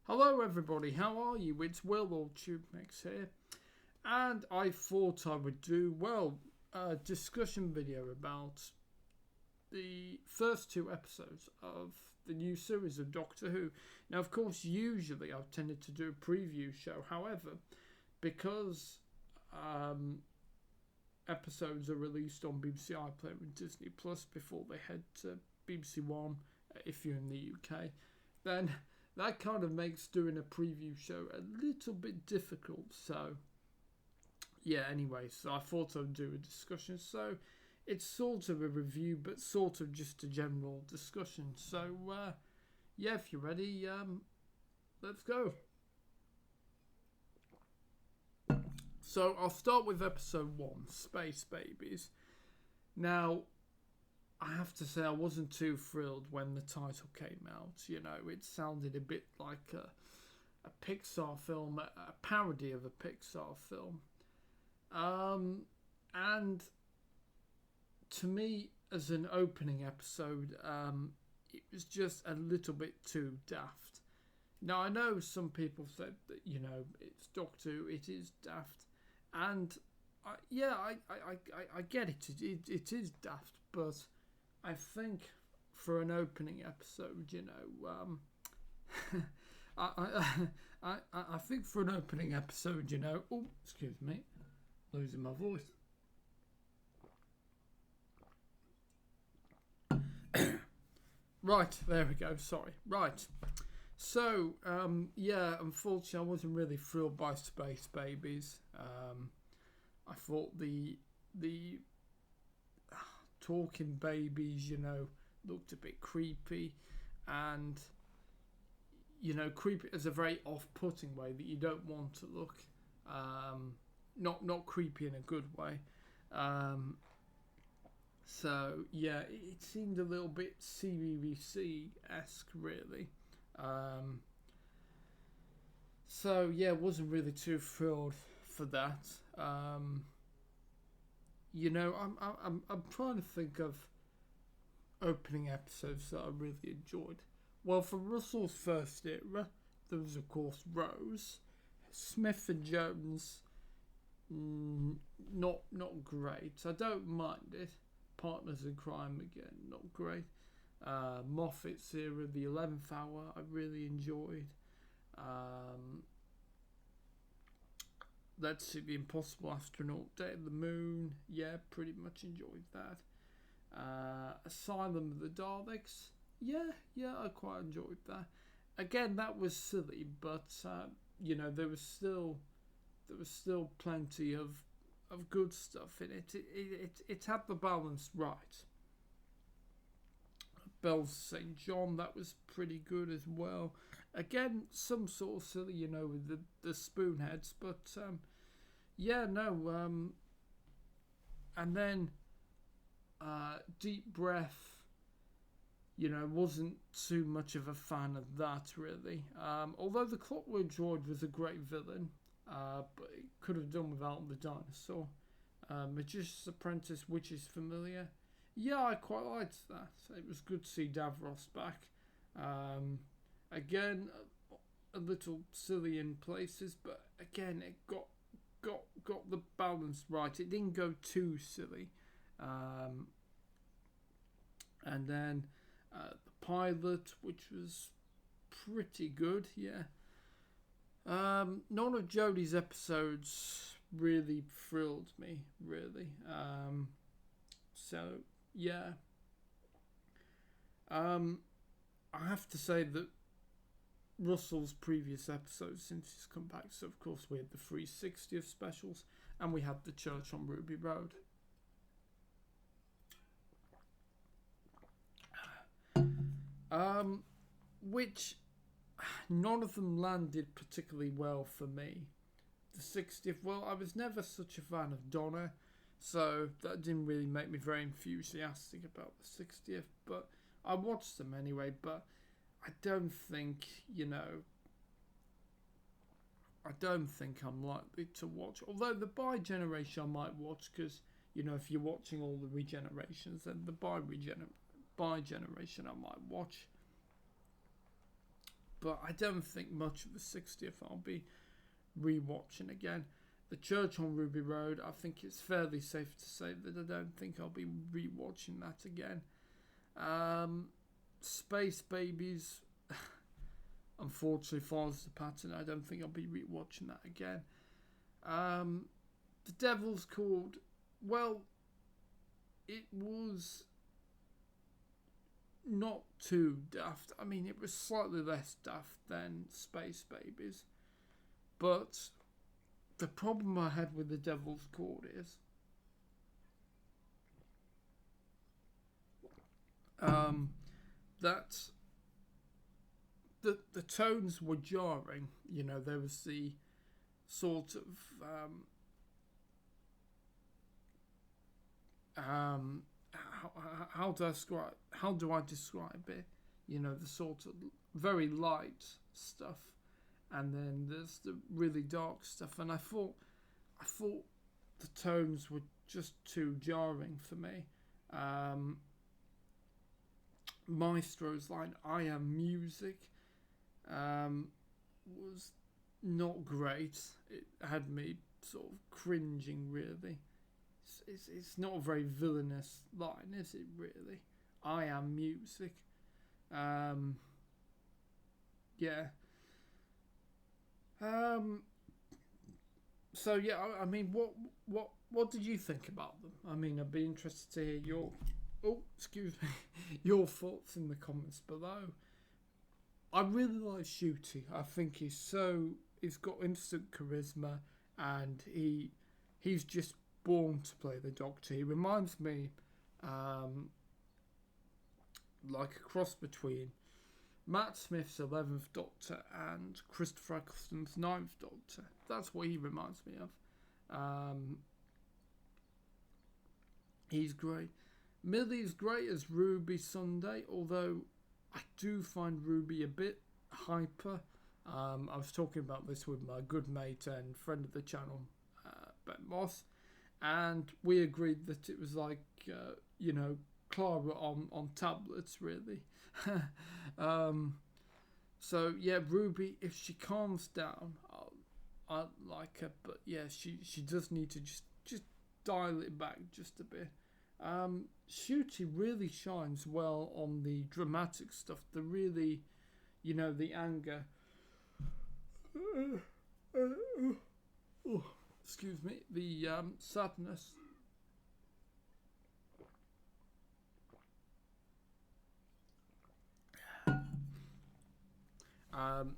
Hello everybody, how are you? It's Will or TubeMix here, and I thought I would do, a discussion video about the first two episodes of the new series of Doctor Who. Now, of course, usually I've tended to do a preview show. However, because episodes are released on BBC iPlayer and Disney Plus before they head to BBC One, if you're in the UK, then that kind of makes doing a preview show a little bit difficult. So, yeah, anyway, so I thought I'd do a discussion. So, it's sort of a review, but sort of just a general discussion. So, yeah, if you're ready, let's go. So, I'll start with episode 1, Space Babies. Now, I have to say I wasn't too thrilled when the title came out. You know, it sounded a bit like a Pixar film, a parody of a Pixar film. And to me, as an opening episode, it was just a little bit too daft. Now, I know some people said that, you know, it's Doctor Who, it is daft. And, I get it. It is daft, but I think for an opening episode, you know, I think for an opening episode, you know, oh, excuse me, losing my voice. Right, there we go. Sorry. Right. So, yeah, unfortunately, I wasn't really thrilled by Space Babies. I thought the talking babies, you know, looked a bit creepy, and you know, creepy is a very off-putting way that you don't want to look. Not creepy in a good way. So yeah, it seemed a little bit CBBC-esque, really. So yeah, wasn't really too thrilled for that. You know, I'm trying to think of opening episodes that I really enjoyed. Well, for Russell's first era, there was of course Rose, Smith and Jones. Not great. I don't mind it. Partners in Crime again, not great. Moffat's era, The 11th Hour, I really enjoyed. Let's see, The Impossible Astronaut, Day of the Moon, yeah, pretty much enjoyed that. Asylum of the Daleks, yeah, I quite enjoyed that. Again, that was silly, but you know, there was still plenty of good stuff in it. It had the balance right. Bells St. John, that was pretty good as well. Again, some sort of silly, you know, with the spoonheads, but yeah, no. And then Deep Breath, you know, wasn't too much of a fan of that, really. Although the Clockwork Droid was a great villain, but it could have done without the dinosaur. Magician's Apprentice, Witch's Familiar. Yeah, I quite liked that. It was good to see Davros back. Again, a little silly in places, but again, it got the balance right. It didn't go too silly. And then the pilot, which was pretty good, yeah. None of Jodie's episodes really thrilled me, really. So, yeah. I have to say that Russell's previous episodes since he's come back, so of course we had the 360th specials, and we had the Church on Ruby Road. Which none of them landed particularly well for me. The 60th, well, I was never such a fan of Donna, so that didn't really make me very enthusiastic about the 60th, but I watched them anyway. But I don't think, you know, I don't think I'm likely to watch, although the Bi Generation I might watch, because, you know, if you're watching all the regenerations, then the Bi Generation I might watch. but I don't think much of the 60th I'll be rewatching again. The Church on Ruby Road, I think it's fairly safe to say that I don't think I'll be rewatching that again. Space Babies, unfortunately, follows the pattern. I don't think I'll be rewatching that again. The Devil's Called, well, it was not too daft. I mean, it was slightly less daft than Space Babies. But the problem I had with The Devil's Called is that the tones were jarring. You know, there was the sort of how do I describe it? You know, the sort of very light stuff, and then there's the really dark stuff. And I thought the tones were just too jarring for me. Maestro's line, "I am music," was not great. It had me sort of cringing, really. It's not a very villainous line, is it, really? I am music. Yeah. So yeah, I mean, what did you think about them? I mean, I'd be interested to hear your thoughts in the comments below. I really like Shooty. I think he's got instant charisma, and he's just born to play the Doctor. He reminds me like a cross between Matt Smith's 11th Doctor and Christopher Eccleston's 9th Doctor. That's what he reminds me of. He's great. Millie's great as Ruby Sunday, although I do find Ruby a bit hyper. I was talking about this with my good mate and friend of the channel, Ben Moss, and we agreed that it was like, Clara on tablets, really. So yeah, Ruby, if she calms down, I like her, but yeah, she does need to just dial it back just a bit. Shooty really shines well on the dramatic stuff, the really, the anger. Excuse me, the sadness.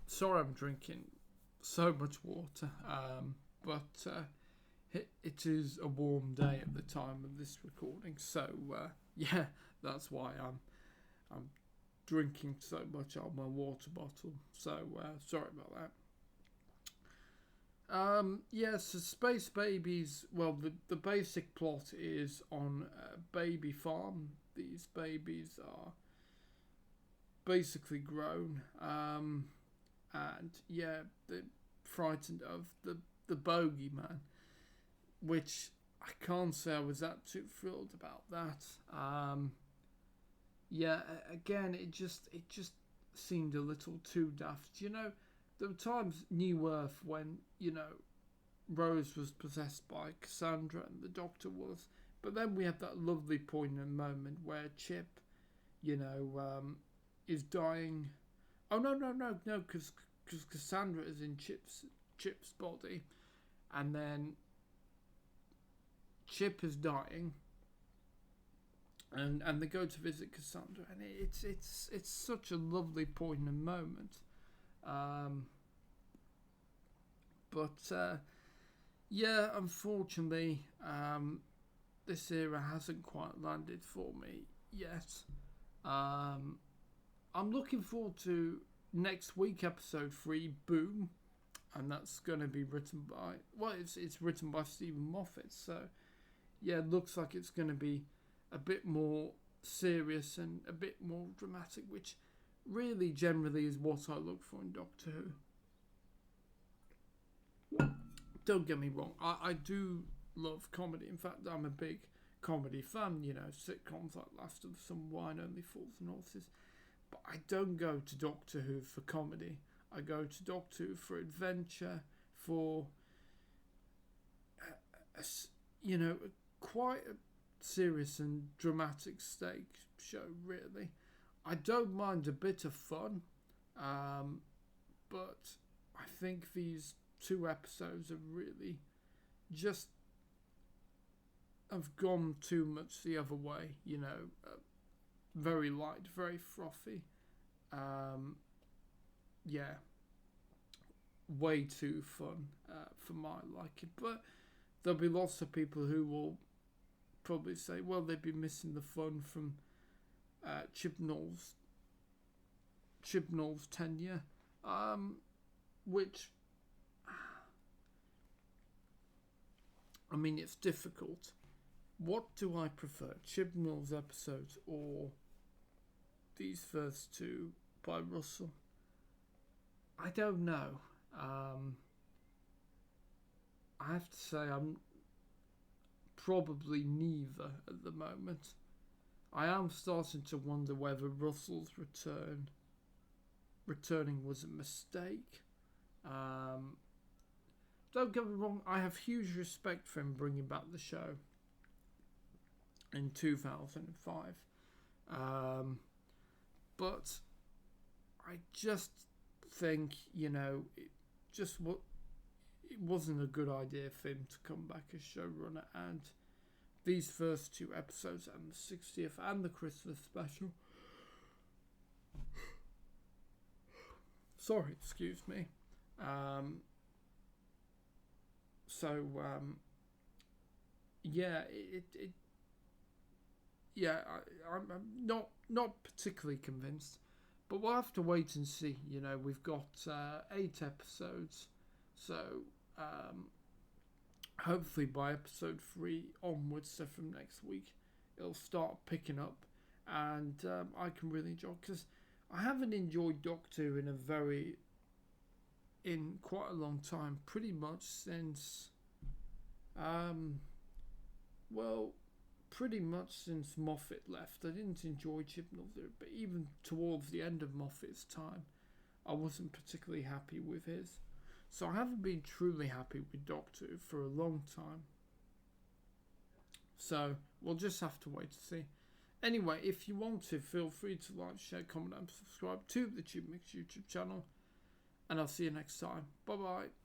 Sorry, I'm drinking so much water, but it is a warm day at the time of this recording, so yeah, that's why I'm drinking so much out of my water bottle. So sorry about that. Yeah, so Space Babies. Well, the basic plot is on a baby farm. These babies are basically grown, and yeah, they're frightened of the bogeyman, which I can't say I was that too thrilled about that. Yeah, again, it just seemed a little too daft. There were times New Earth when Rose was possessed by Cassandra and the Doctor was, but then we have that lovely poignant moment where Chip, is dying. Oh no, because Cassandra is in Chip's body, and then Chip is dying, and they go to visit Cassandra, and it's such a lovely poignant moment. But yeah, unfortunately, this era hasn't quite landed for me yet. I'm looking forward to next week, episode 3, Boom, and that's going to be written by, it's written by Stephen Moffat, so yeah, it looks like it's going to be a bit more serious and a bit more dramatic, which really generally is what I look for in Doctor Who. Don't get me wrong, I do love comedy. In fact, I'm a big comedy fan, sitcoms like Last of Some Wine, Only Fools and Horses. But I don't go to Doctor Who for comedy. I go to Doctor Who for adventure, for quite a serious and dramatic stake show, really. I don't mind a bit of fun, but I think these 2 episodes are really just have gone too much the other way, very light, very frothy. Yeah, way too fun for my liking. But there'll be lots of people who will probably say, well, they'd be missing the fun from Chibnall's tenure, which, I mean, it's difficult. What do I prefer, Chibnall's episodes or these first 2 by Russell? I don't know. I have to say I'm probably neither at the moment. I am starting to wonder whether Russell's returning was a mistake. Don't get me wrong, I have huge respect for him bringing back the show in 2005. But I just think, it wasn't a good idea for him to come back as showrunner, and these first 2 episodes and the 60th and the Christmas special, sorry, excuse me, I'm not particularly convinced, but we'll have to wait and see. We've got 8 episodes, so hopefully by episode 3 onwards, so from next week, it'll start picking up, and I can really enjoy, because I haven't enjoyed Doctor Who in quite a long time, pretty much since Moffat left. I didn't enjoy Chibnall there, but even towards the end of Moffat's time, I wasn't particularly happy with his. So I haven't been truly happy with Doctor Who for a long time. So we'll just have to wait to see. Anyway, if you want to, feel free to like, share, comment and subscribe to the TubeMix YouTube channel. And I'll see you next time. Bye bye.